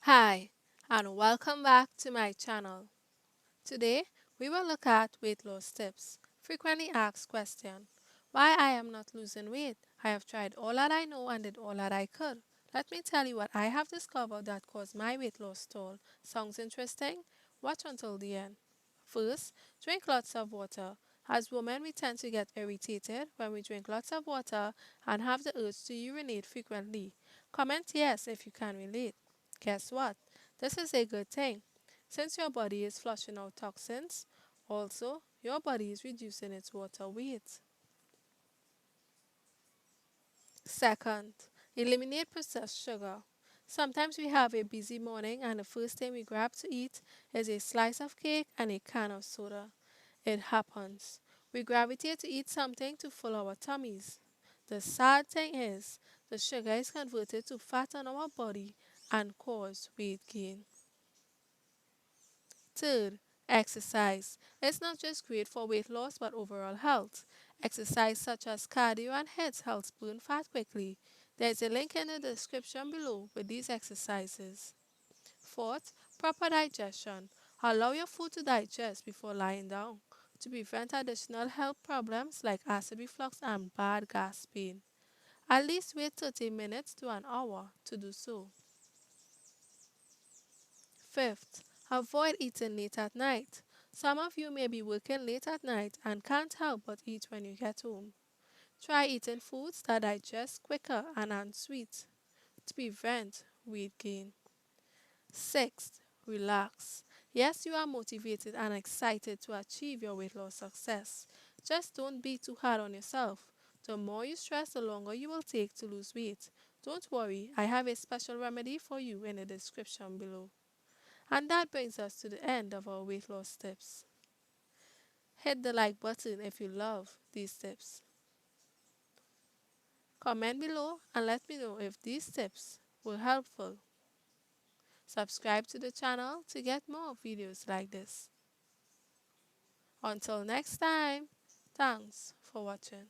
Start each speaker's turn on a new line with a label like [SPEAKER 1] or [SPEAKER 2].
[SPEAKER 1] Hi, and welcome back to my channel. Today, we will look at weight loss tips. Frequently asked question. Why I am not losing weight? I have tried all that I know and did all that I could. Let me tell you what I have discovered that caused my weight loss stall. Sounds interesting? Watch until the end. First, drink lots of water. As women, we tend to get irritated when we drink lots of water and have the urge to urinate frequently. Comment yes if you can relate. Guess what? This is a good thing. Since your body is flushing out toxins, also your body is reducing its water weight. Second, eliminate processed sugar. Sometimes we have a busy morning and the first thing we grab to eat is a slice of cake and a can of soda. It happens. We gravitate to eat something to fill our tummies. The sad thing is, the sugar is converted to fat on our body and cause weight gain. Third, exercise. It's not just great for weight loss but overall health. Exercise such as cardio and HIIT helps burn fat quickly. There's a link in the description below with these exercises. Fourth, proper digestion. Allow your food to digest before lying down to prevent additional health problems like acid reflux and bad gas pain. At least wait 30 minutes to an hour to do so. Fifth, avoid eating late at night. Some of you may be working late at night and can't help but eat when you get home. Try eating foods that digest quicker and aren't sweet to prevent weight gain. Sixth, relax. Yes, you are motivated and excited to achieve your weight loss success. Just don't be too hard on yourself. The more you stress, the longer you will take to lose weight. Don't worry, I have a special remedy for you in the description below. And that brings us to the end of our weight loss tips. Hit the like button if you love these tips. Comment below and let me know if these tips were helpful. Subscribe to the channel to get more videos like this. Until next time, thanks for watching.